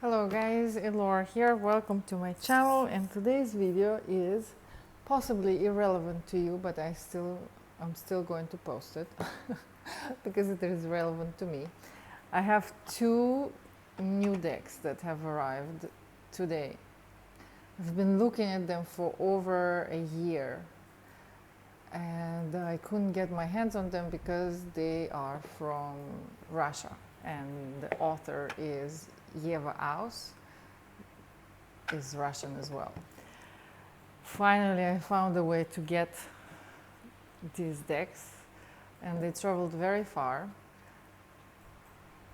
Hello guys, Elora here, welcome to my channel, and today's video is possibly irrelevant to you, but I'm still going to post it because it is relevant to me. I have two new decks that have arrived today. I've been looking at them for over a year and I couldn't get my hands on them because they are from Russia and the author is Eva Aus, is Russian as well. Finally, I found a way to get these decks and they traveled very far.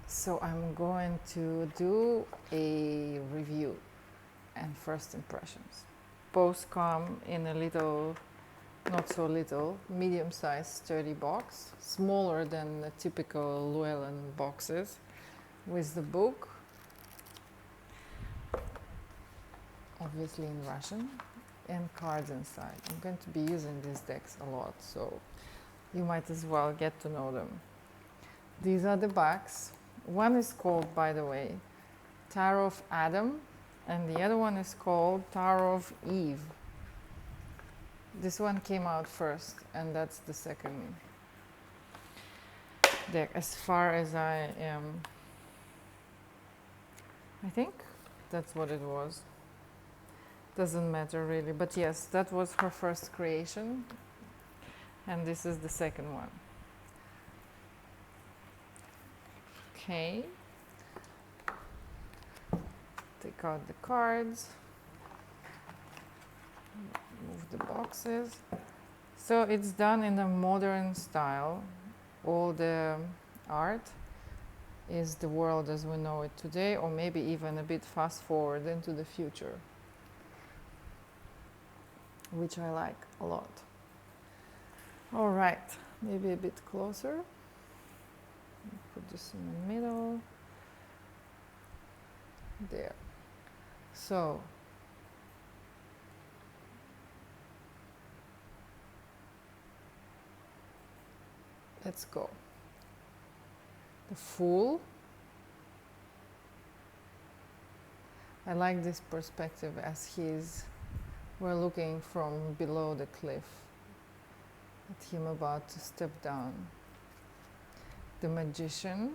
So I'm going to do a review and first impressions. Both come in a little, not so little, medium-sized sturdy box, smaller than the typical Llewellyn boxes, with the book, obviously in Russian, and cards inside. I'm going to be using these decks a lot, so you might as well get to know them. These are the backs. One is called, by the way, Tarot of Adam, and the other one is called Tarot of Eve. This one came out first, and that's the second deck, as far as I think that's what it was. Doesn't matter really, but yes, that was her first creation, and this is the second one. Okay, take out the cards, move the boxes. So it's done in a modern style. All the art is the world as we know it today, or maybe even a bit fast forward into the future, which I like a lot. All right, maybe a bit closer. Put this in the middle. There. So, let's go. The Fool. I like this perspective as we're looking from below the cliff at him about to step down. The Magician.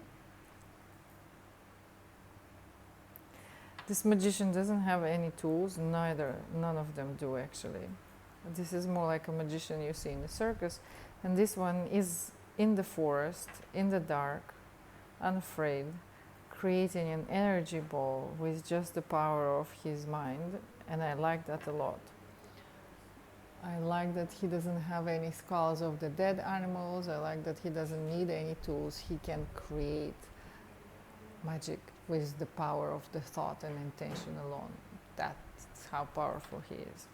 This magician doesn't have any tools, none of them do actually. This is more like a magician you see in the circus, and this one is in the forest, in the dark, unafraid, creating an energy ball with just the power of his mind, and I like that a lot. I like that he doesn't have any skulls of the dead animals. I like that he doesn't need any tools. He can create magic with the power of the thought and intention alone. That's how powerful he is.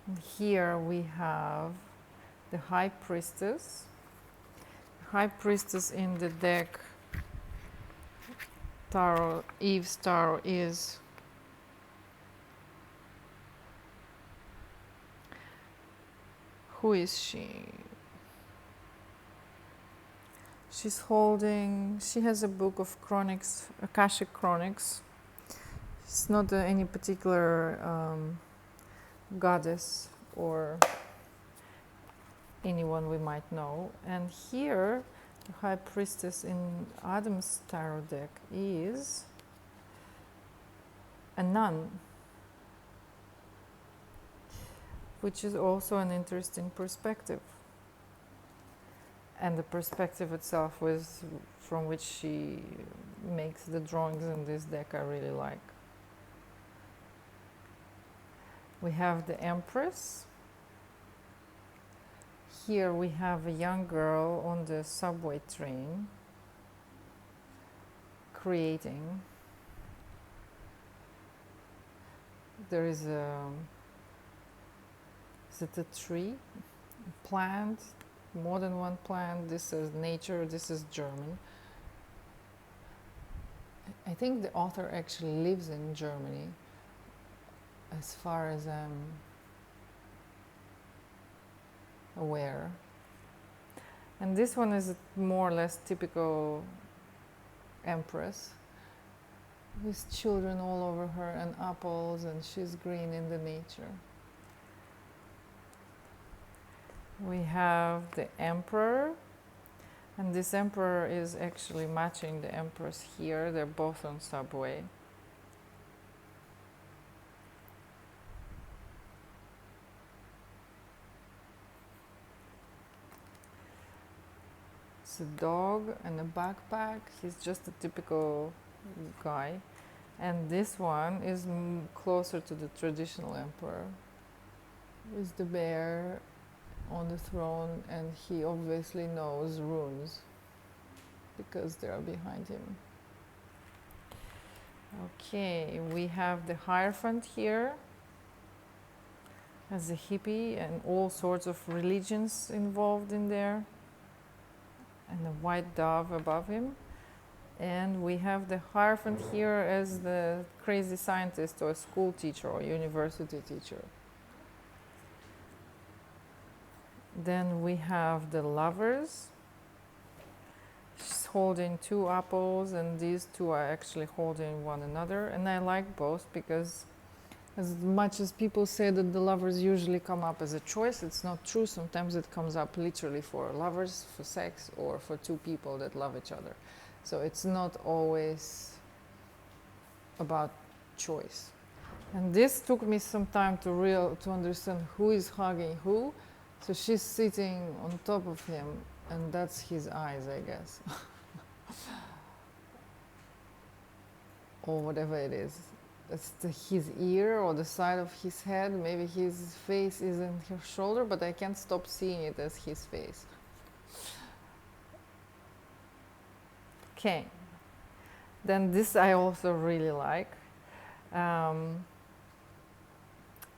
And here we have the High Priestess. The High Priestess in the deck Tarot, Eve's Tarot, is who is she? She has a book of chronics, Akashic Chronics. It's not any particular goddess or anyone we might know. And here, the High Priestess in Adam's Tarot deck is a nun, which is also an interesting perspective. And the perspective itself from which she makes the drawings in this deck I really like. We have the Empress. Here we have a young girl on the subway train creating. There is a tree, a plant, more than one plant. This is nature, this is German. I think the author actually lives in Germany, as far as I'm aware. And this one is more or less typical empress with children all over her and apples, and she's green in the nature. We have the emperor, and this emperor is actually matching the empress here. They're both on subway. It's a dog and a backpack. He's just a typical guy. And this one is closer to the traditional emperor. With the bear on the throne, and he obviously knows runes because they are behind him. Okay, we have the Hierophant here as a hippie, and all sorts of religions involved in there, and a white dove above him. And we have the Hierophant here as the crazy scientist or school teacher or university teacher. Then we have the Lovers. She's holding two apples, and these two are actually holding one another. And I like both because as much as people say that the lovers usually come up as a choice, it's not true. Sometimes it comes up literally for lovers, for sex, or for two people that love each other. So it's not always about choice. And this took me some time to understand who is hugging who. So she's sitting on top of him, and that's his eyes, I guess. Or whatever it is. That's his ear or the side of his head. Maybe his face isn't her shoulder, but I can't stop seeing it as his face. Okay. Then this I also really like.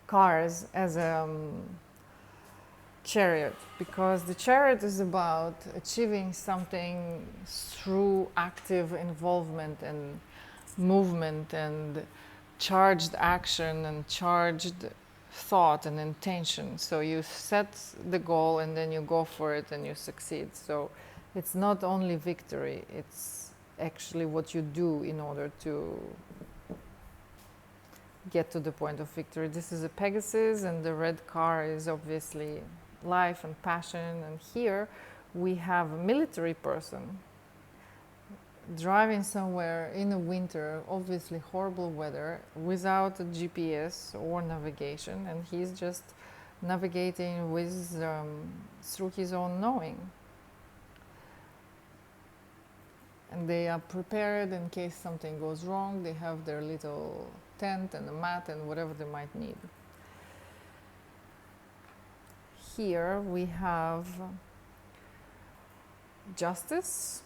Cars as a chariot, because the chariot is about achieving something through active involvement and movement and charged action and charged thought and intention. So you set the goal and then you go for it and you succeed. So it's not only victory, it's actually what you do in order to get to the point of victory. This is a Pegasus, and the red car is obviously life and passion. And here we have a military person driving somewhere in the winter, obviously horrible weather, without a GPS or navigation, and he's just navigating with through his own knowing. And they are prepared in case something goes wrong. They have their little tent and a mat and whatever they might need. Here we have Justice.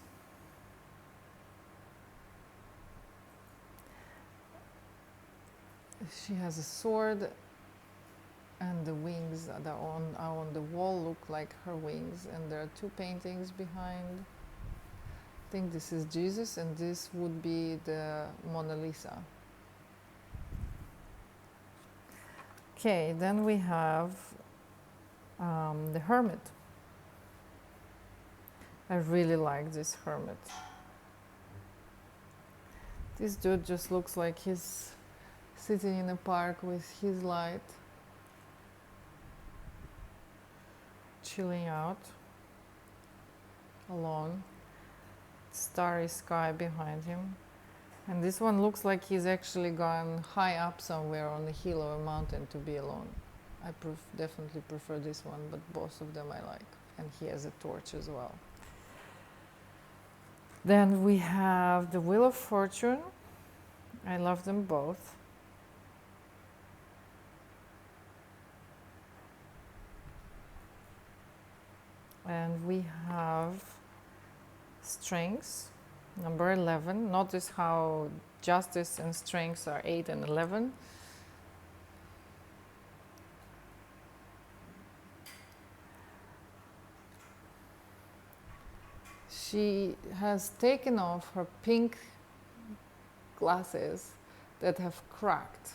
She has a sword, and the wings that are on the wall look like her wings, and there are two paintings behind. I think this is Jesus, and this would be the Mona Lisa. Okay, then we have the Hermit. I really like this Hermit. This dude just looks like he's sitting in a park with his light, chilling out, alone. Starry sky behind him. And this one looks like he's actually gone high up somewhere on the hill or a mountain to be alone. I definitely prefer this one, but both of them I like. And he has a torch as well. Then we have the Wheel of Fortune. I love them both. And we have Strengths, number 11. Notice how Justice and Strengths are 8 and 11. She has taken off her pink glasses that have cracked,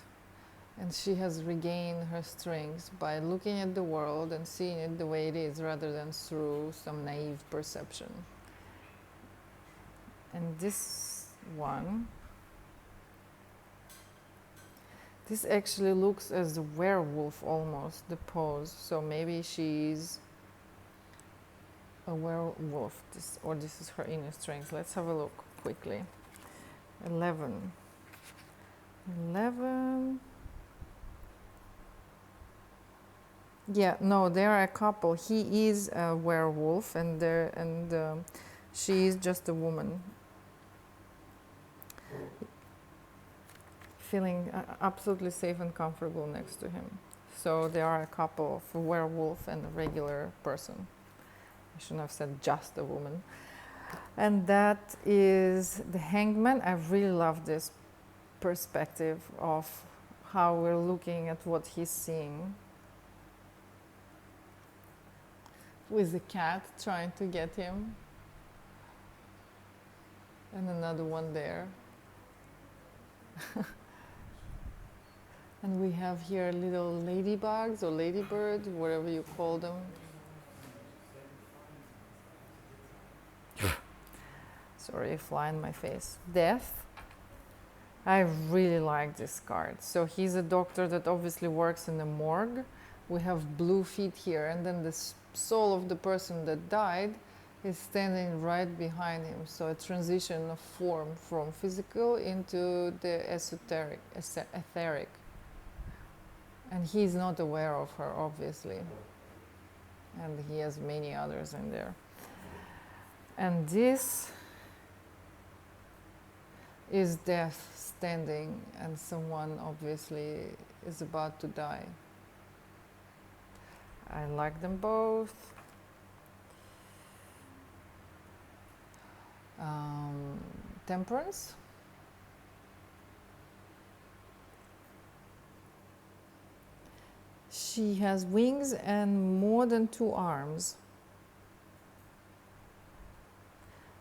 and she has regained her strengths by looking at the world and seeing it the way it is rather than through some naive perception. And this one. This actually looks as a werewolf almost, the pose. So maybe she's a werewolf, or this is her inner strength. Let's have a look quickly. 11. 11. Yeah, no, they are a couple. He is a werewolf, and she is just a woman. Feeling absolutely safe and comfortable next to him. So they are a couple of a werewolf and a regular person. I shouldn't have said just a woman. And that is the Hangman. I really love this perspective of how we're looking at what he's seeing. With the cat trying to get him. And another one there. And we have here little ladybugs or ladybirds, whatever you call them. Sorry, fly in my face. Death. I really like this card. So he's a doctor that obviously works in the morgue. We have blue feet here, and then the soul of the person that died is standing right behind him. So a transition of form from physical into the esoteric, etheric. And he's not aware of her, obviously. And he has many others in there. And this is death standing, and someone obviously is about to die. I like them both. Temperance. She has wings and more than 2 arms,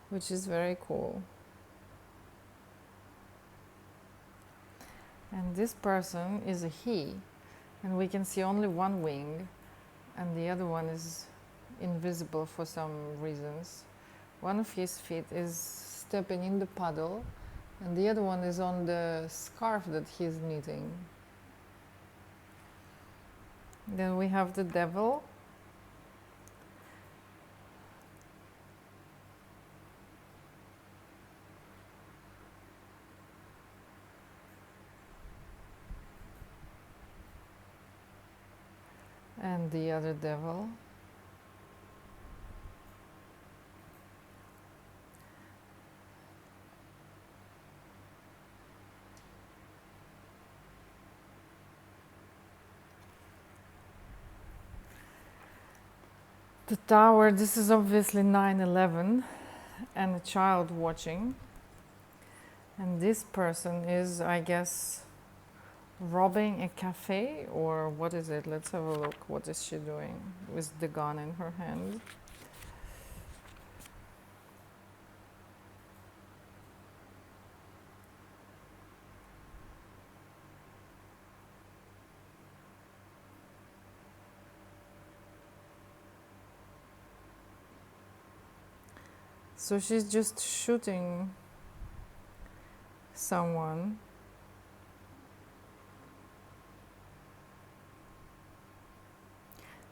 which is very cool. And this person is a he, and we can see only one wing, and the other one is invisible for some reasons. One of his feet is stepping in the puddle, and the other one is on the scarf that he's knitting. Then we have the devil. And the other devil. The tower, this is obviously 9/11 and a child watching. And this person is, I guess, robbing a cafe, or what is it? Let's have a look. What is she doing with the gun in her hand? So she's just shooting someone.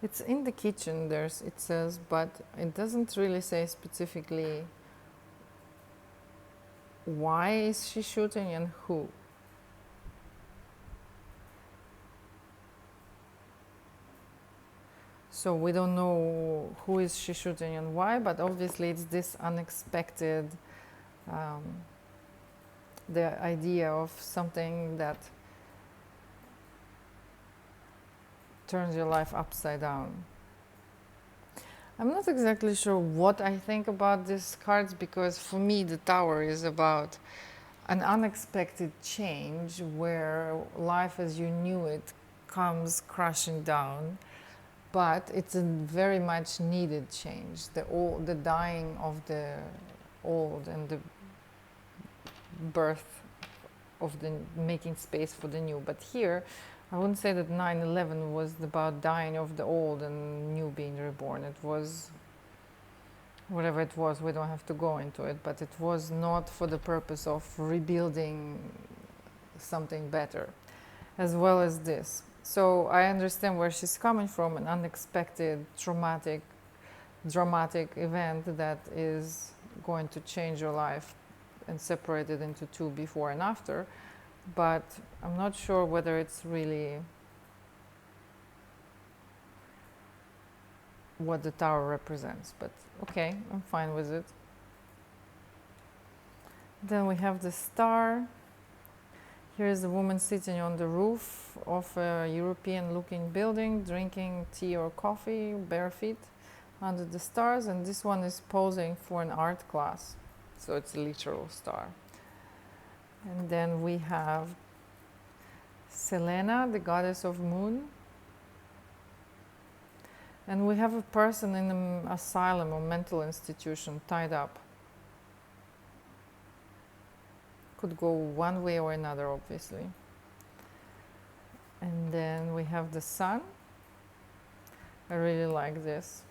It's in the kitchen, it says, but it doesn't really say specifically why is she shooting and who. So we don't know who is she shooting and why, but obviously it's this unexpected, the idea of something that turns your life upside down. I'm not exactly sure what I think about these cards, because for me the tower is about an unexpected change where life as you knew it comes crashing down. But it's a very much needed change, the dying of the old and the birth of the making space for the new. But here, I wouldn't say that 9/11 was about dying of the old and new being reborn. It was whatever it was, we don't have to go into it, but it was not for the purpose of rebuilding something better, as well as this. So I understand where she's coming from, an unexpected, dramatic event that is going to change your life and separate it into two, before and after. But I'm not sure whether it's really what the tower represents, but okay, I'm fine with it. Then we have the star. Here is a woman sitting on the roof of a European looking building, drinking tea or coffee, bare feet, under the stars, and this one is posing for an art class, so it's a literal star. And then we have Selena, the goddess of moon. And we have a person in an asylum or mental institution tied up. Could go one way or another, obviously. And then we have the sun. I really like this.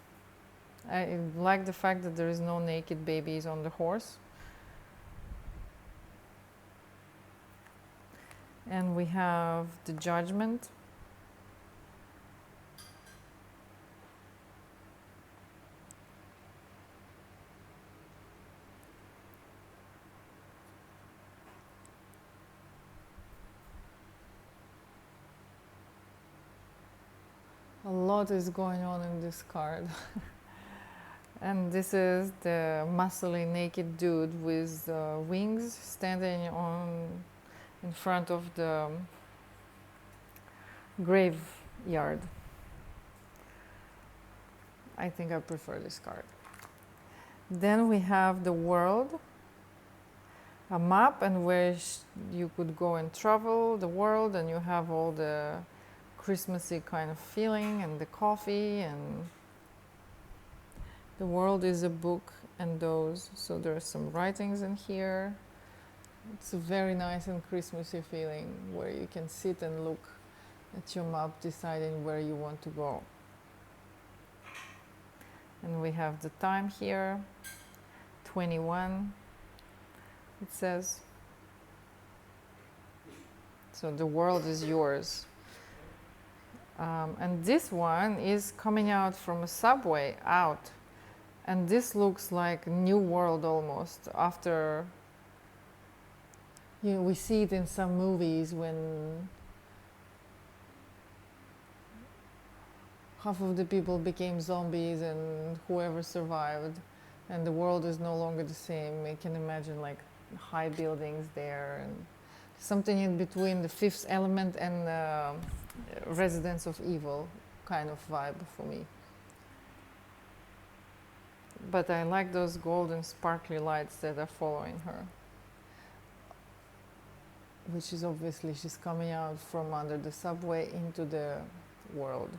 I like the fact that there is no naked babies on the horse. And we have the judgment. A lot is going on in this card. And this is the muscly naked dude with wings standing in front of the graveyard. I think I prefer this card. Then we have the world, a map, and where you could go and travel the world, and you have all the Christmassy kind of feeling and the coffee, and the world is a book and those, so there are some writings in here. It's a very nice and Christmassy feeling where you can sit and look at your map deciding where you want to go. And we have the time here, 21 it says. So the world is yours. And this one is coming out from a subway out, and this looks like a new world almost. After, you know, we see it in some movies when half of the people became zombies and whoever survived, and the world is no longer the same. You can imagine like high buildings there, and something in between the Fifth Element and Residence of Evil kind of vibe for me. But I like those golden sparkly lights that are following her, which is obviously she's coming out from under the subway into the world.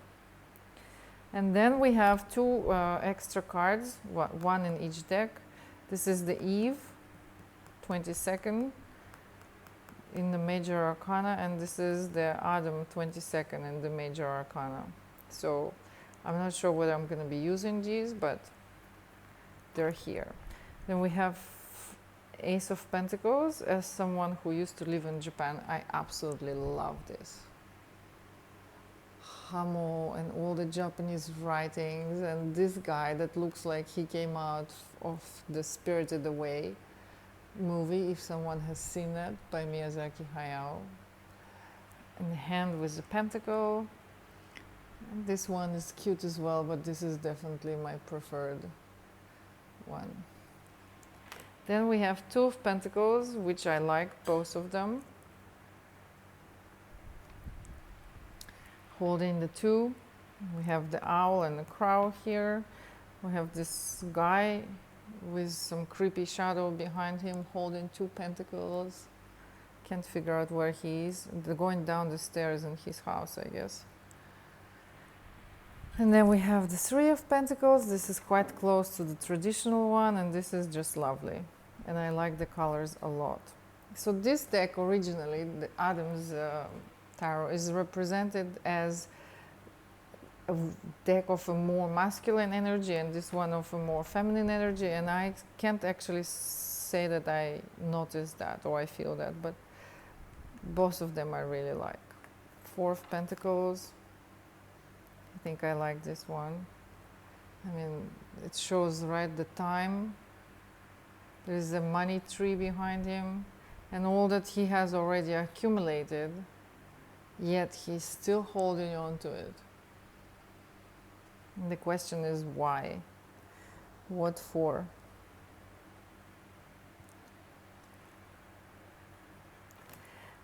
And then we have two extra cards, one in each deck. This is the Eve, 22nd, in the Major Arcana, and this is the Adam, 22nd, in the Major Arcana. So I'm not sure whether I'm going to be using these, but they're here. Then we have Ace of Pentacles. As someone who used to live in Japan, I absolutely love this. Hamo and all the Japanese writings, and this guy that looks like he came out of the Spirited Away movie, if someone has seen that, by Miyazaki Hayao. And the hand with the pentacle. And this one is cute as well, but this is definitely my preferred one. Then we have Two of Pentacles, which I like both of them. Holding the two. We have the owl and the crow here. We have this guy with some creepy shadow behind him holding two pentacles. Can't figure out where he is. They're going down the stairs in his house, I guess. And then we have the Three of Pentacles. This is quite close to the traditional one, and this is just lovely. And I like the colors a lot. So this deck originally, the Adam's Tarot, is represented as a deck of a more masculine energy and this one of a more feminine energy, and I can't actually say that I notice that or I feel that, but both of them I really like. Four of Pentacles, I think I like this one. I mean, it shows right the time. There's a money tree behind him and all that he has already accumulated, yet he's still holding on to it. And the question is why? What for?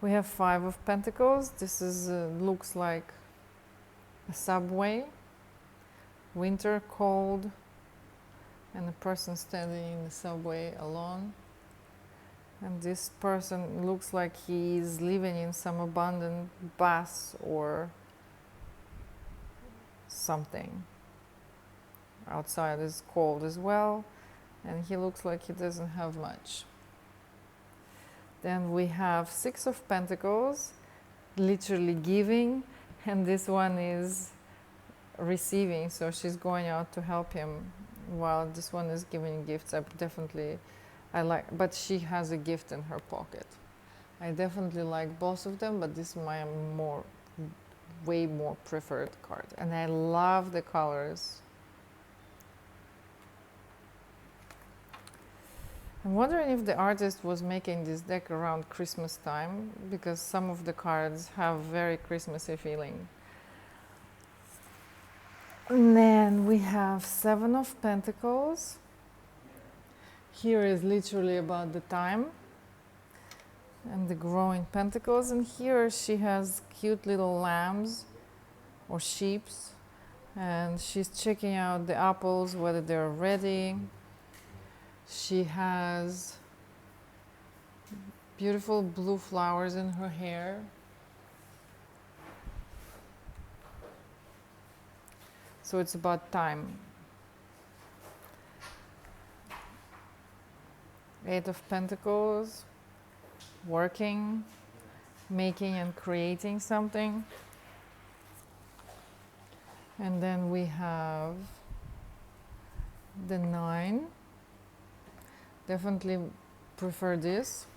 We have Five of Pentacles. This is looks like a subway, winter, cold, and a person standing in the subway alone. And this person looks like he is living in some abandoned bus or something. Outside is cold as well, and he looks like he doesn't have much. Then we have Six of Pentacles, literally giving, and this one is receiving, so she's going out to help him while this one is giving gifts. I like, but she has a gift in her pocket. I definitely like both of them, but this is my way more preferred card, and I love the colors. I'm wondering if the artist was making this deck around Christmas time, because some of the cards have very Christmassy feeling. And then we have Seven of Pentacles. Here is literally about the time and the growing pentacles, and here she has cute little lambs or sheeps, and she's checking out the apples, whether they're ready. She has beautiful blue flowers in her hair. So it's about time. Eight of Pentacles, working, making and creating something. And then we have the Nine. Definitely prefer this.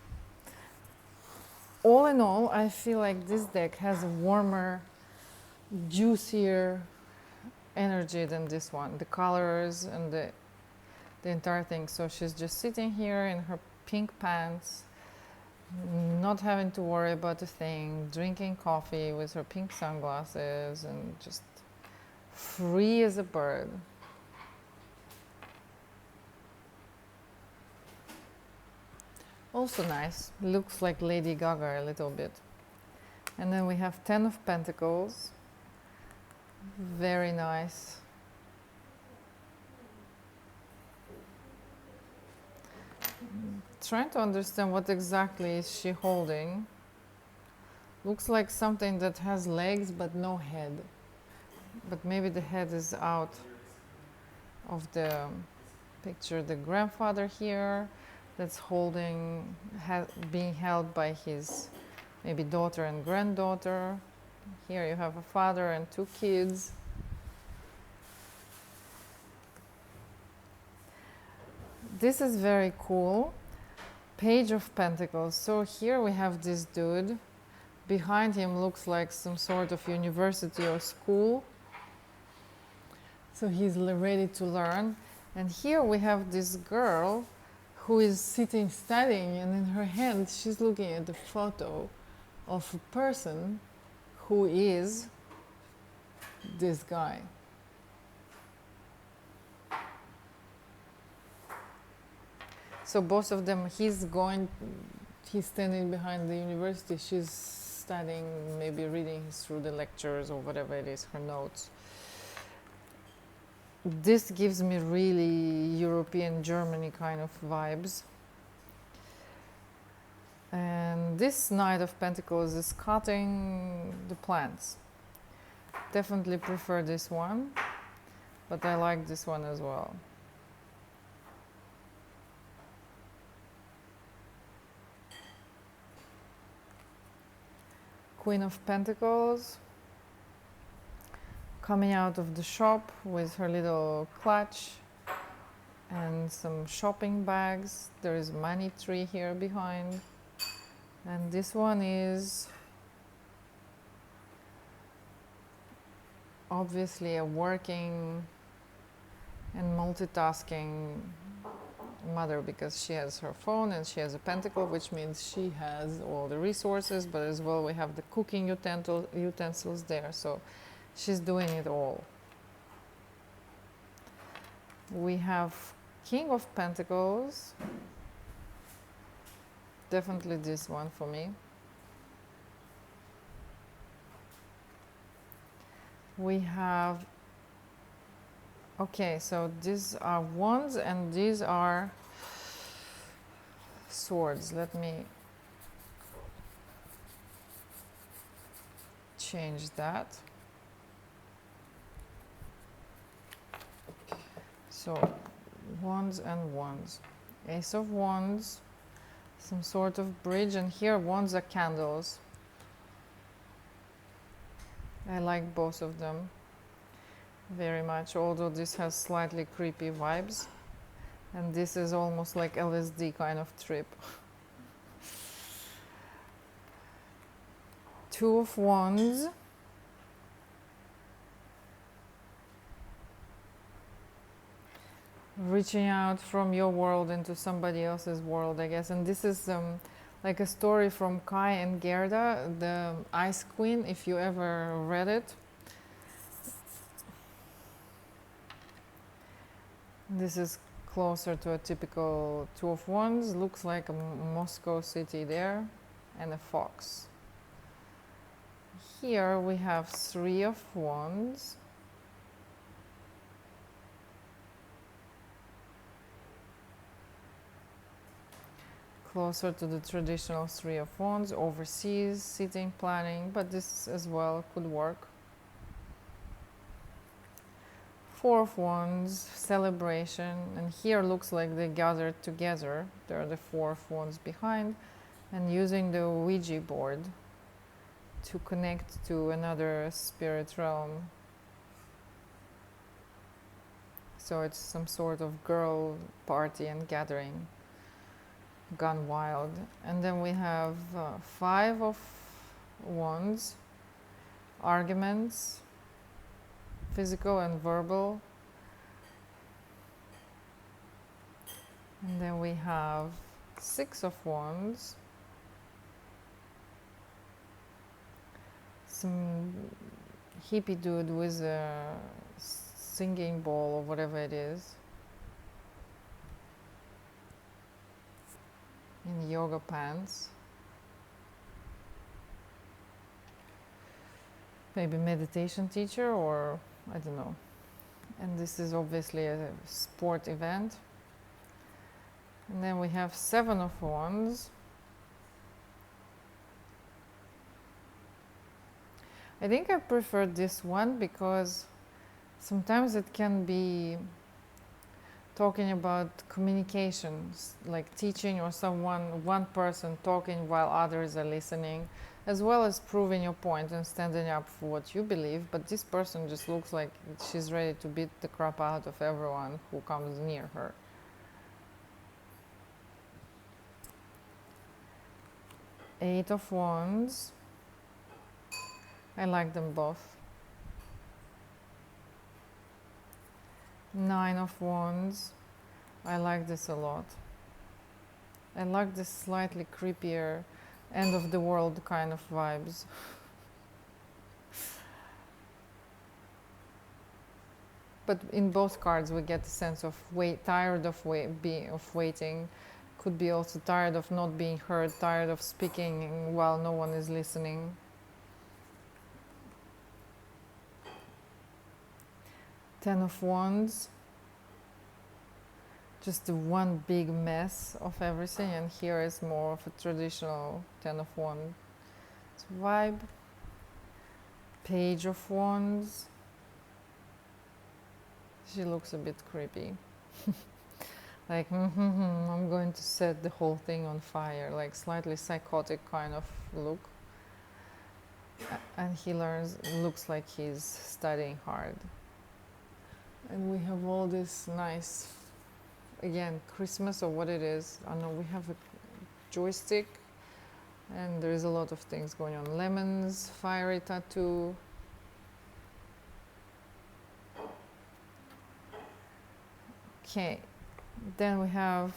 All in all, I feel like this deck has a warmer, juicier energy than this one. The colors and the entire thing. So she's just sitting here in her pink pants, not having to worry about a thing, drinking coffee with her pink sunglasses, and just free as a bird. Also nice, looks like Lady Gaga a little bit. And then we have Ten of Pentacles, very nice. Trying to understand what exactly is she holding. Looks like something that has legs but no head. But maybe the head is out of the picture. The grandfather here that's being held by his maybe daughter and granddaughter. Here you have a father and two kids. This is very cool. Page of Pentacles. So here we have this dude. Behind him looks like some sort of university or school. So he's ready to learn. And here we have this girl who is sitting studying, and in her hand she's looking at the photo of a person who is this guy. So both of them, he's standing behind the university, she's studying, maybe reading through the lectures or whatever it is, her notes. This gives me really European Germany kind of vibes. And this Knight of Pentacles is cutting the plants. Definitely prefer this one, but I like this one as well. Queen of Pentacles, coming out of the shop with her little clutch and some shopping bags. There is a money tree here behind. And this one is obviously a working and multitasking mother, because she has her phone and she has a pentacle, which means she has all the resources, but as well we have the cooking utensils there, so she's doing it all. We have King of Pentacles, definitely this one for me. We have, okay, so these are wands and these are swords. Let me change that. So wands and wands. Ace of Wands, some sort of bridge, and here wands are candles. I like both of them very much, although this has slightly creepy vibes, and this is almost like LSD kind of trip. Two of Wands, reaching out from your world into somebody else's world, I guess. And this is like a story from Kai and Gerda, the Ice Queen, if you ever read it. This is closer to a typical Two of Wands, looks like a Moscow city there, and a fox. Here we have Three of Wands. Closer to the traditional Three of Wands, overseas, sitting, planning, but this as well could work. Four of Wands, celebration, and here looks like they gathered together. There are the Four of Wands behind, and using the Ouija board to connect to another spirit realm. So it's some sort of girl party and gathering gone wild. And then we have Five of Wands, arguments, physical and verbal. And then we have Six of Wands, some hippie dude with a singing bowl or whatever it is, in yoga pants. Maybe meditation teacher, or I don't know. And this is obviously a sport event. And then we have Seven of Wands. I think I prefer this one because sometimes it can be talking about communications, like teaching or one person talking while others are listening, as well as proving your point and standing up for what you believe. But this person just looks like she's ready to beat the crap out of everyone who comes near her. Eight of Wands. I like them both. Nine of Wands. I like this a lot. I like this slightly creepier, end of the world kind of vibes. But in both cards we get the sense of tired of waiting. Could be also tired of not being heard, tired of speaking while no one is listening. Ten of Wands, just the one big mess of everything, and here is more of a traditional Ten of Wands vibe. Page of Wands, she looks a bit creepy. Like, I'm going to set the whole thing on fire, like slightly psychotic kind of look. and he looks like he's studying hard. And we have all this nice, again, Christmas or what it is. I know we have a joystick, and there's a lot of things going on. Lemons, fiery tattoo. Okay, then we have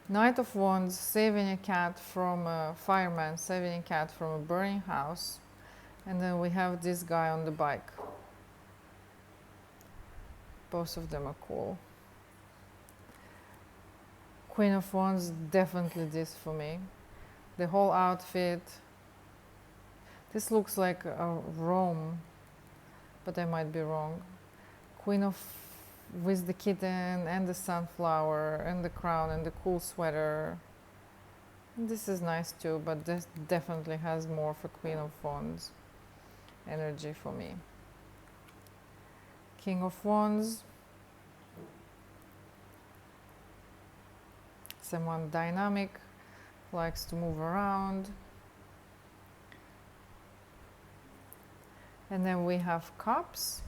Knight of Wands saving a cat from a fireman, saving a cat from a burning house. And then we have this guy on the bike. Both of them are cool. Queen of Wands, definitely this for me. The whole outfit. This looks like a Rome, but I might be wrong. Queen of with the kitten and the sunflower and the crown and the cool sweater. This is nice too, but this definitely has more of a Queen of Wands energy for me. King of Wands. Someone dynamic, likes to move around. And then we have Cups.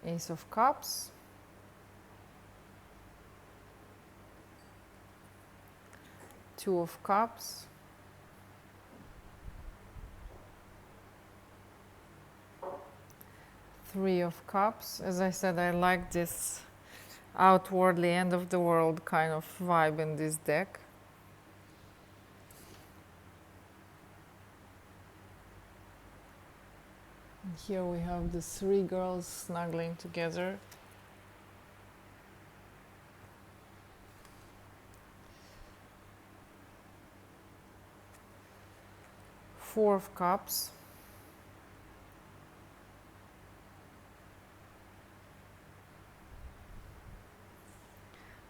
Ace of Cups. Two of Cups. Three of Cups. As I said, I like this outwardly end of the world kind of vibe in this deck. And here we have the three girls snuggling together. Four of Cups.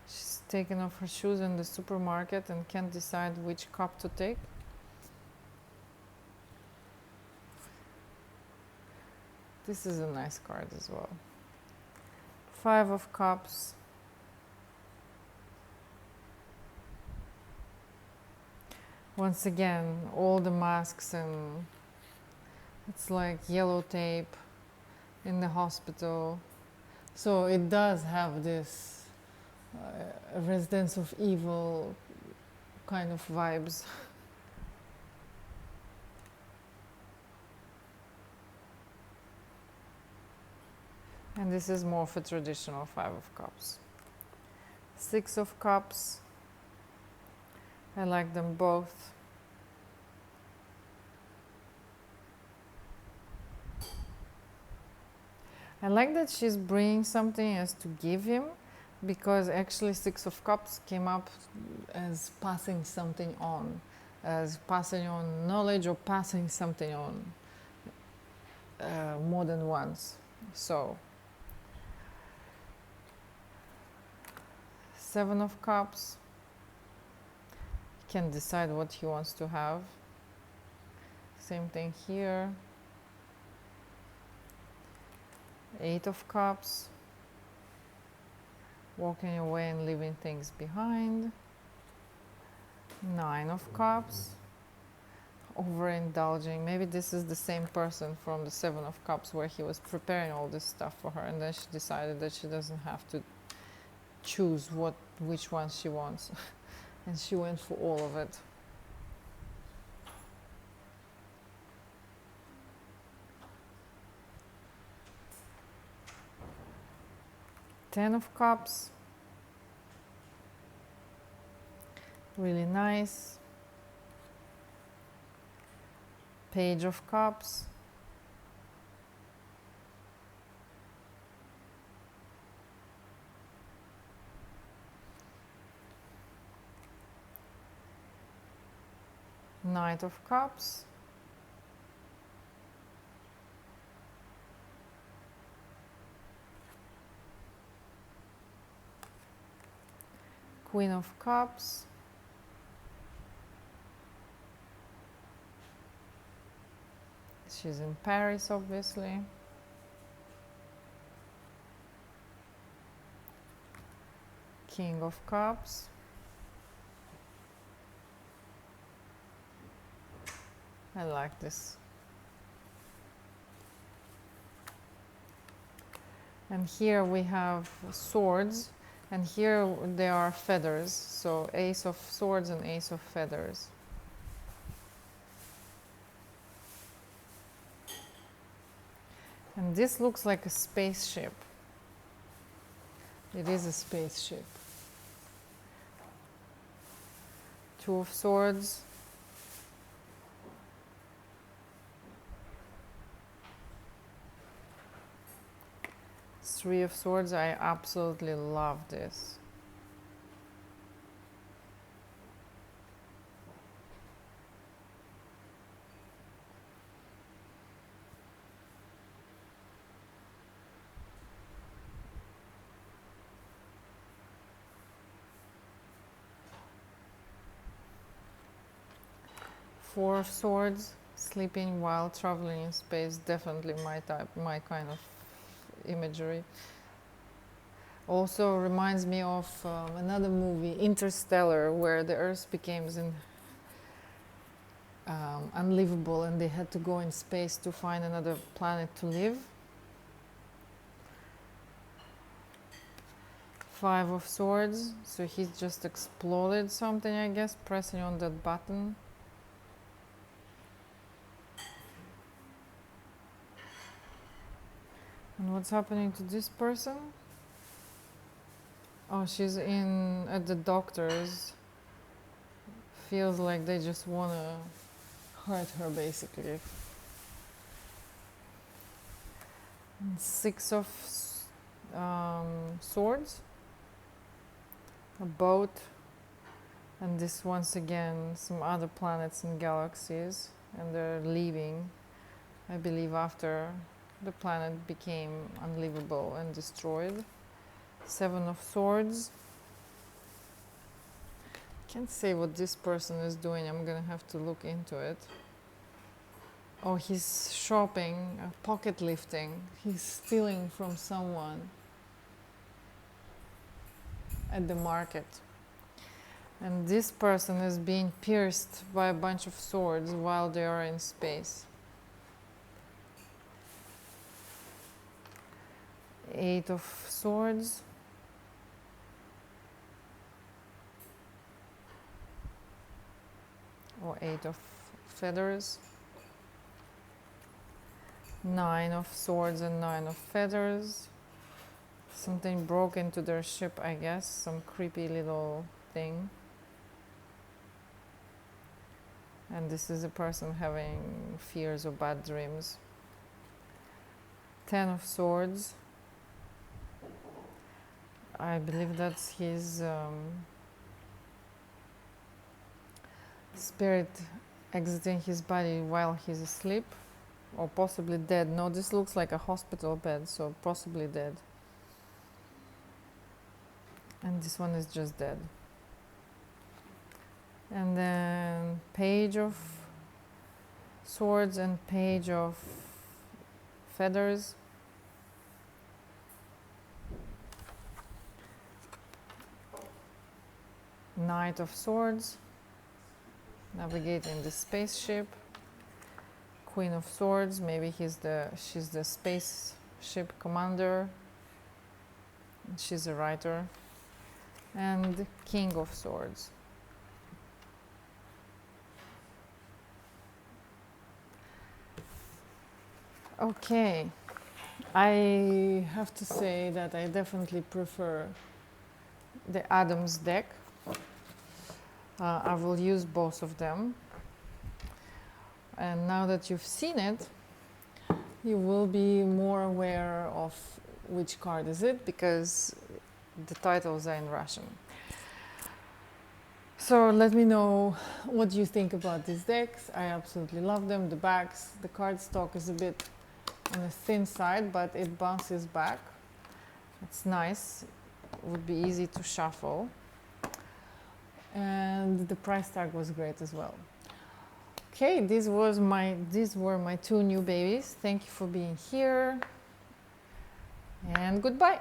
She's taken off her shoes in the supermarket and can't decide which cup to take. This is a nice card as well. Five of Cups. Once again, all the masks, and it's like yellow tape in the hospital. So it does have this Residence of Evil kind of vibes. And this is more of a traditional Five of Cups. Six of Cups. I like them both. I like that she's bringing something as to give him, because actually Six of Cups came up as passing something on, as passing on knowledge or passing something on more than once. So Seven of Cups. He can decide what he wants to have. Same thing here. Eight of Cups. Walking away and leaving things behind. Nine of Cups. Overindulging. Maybe this is the same person from the Seven of Cups, where he was preparing all this stuff for her, and then she decided that she doesn't have to choose which one she wants. And she went for all of it. Ten of Cups. Really nice. Page of Cups. Knight of Cups. Queen of Cups. She's in Paris, obviously. King of Cups. I like this. And here we have swords, and here there are feathers. So ace of swords and ace of feathers. And this looks like a spaceship. It is a spaceship. Two of swords. Three of swords. I absolutely love this. Four of swords. Sleeping while traveling in space. Definitely my type, my kind of imagery. Also reminds me of another movie, Interstellar, where the Earth became unlivable and they had to go in space to find another planet to live. Five of swords, so he's just exploded something, I guess, pressing on that button. And what's happening to this person? Oh, she's at the doctor's. Feels like they just want to hurt her, basically. And six of swords. A boat. And this, once again, some other planets and galaxies. And they're leaving, I believe, after the planet became unlivable and destroyed. Seven of swords. Can't say what this person is doing. I'm gonna have to look into it. Oh, he's shopping, pocket lifting. He's stealing from someone at the market. And this person is being pierced by a bunch of swords while they are in space. Eight of swords. Or eight of feathers. Nine of swords and nine of feathers. Something broke into their ship, I guess. Some creepy little thing. And this is a person having fears or bad dreams. Ten of swords. I believe that's his spirit exiting his body while he's asleep, or possibly dead. No, this looks like a hospital bed, so possibly dead. And this one is just dead. And then page of swords and page of feathers. Knight of swords, navigating the spaceship. Queen of swords, maybe she's the spaceship commander. She's a writer. And King of swords. Okay, I have to say that I definitely prefer the Adams deck. I will use both of them. And now that you've seen it, you will be more aware of which card is it, because the titles are in Russian. So let me know what you think about these decks. I absolutely love them. The backs, the cardstock is a bit on the thin side, but it bounces back. It's nice. It would be easy to shuffle. And the price tag was great as well. Okay, these were my two new babies. Thank you for being here, and goodbye.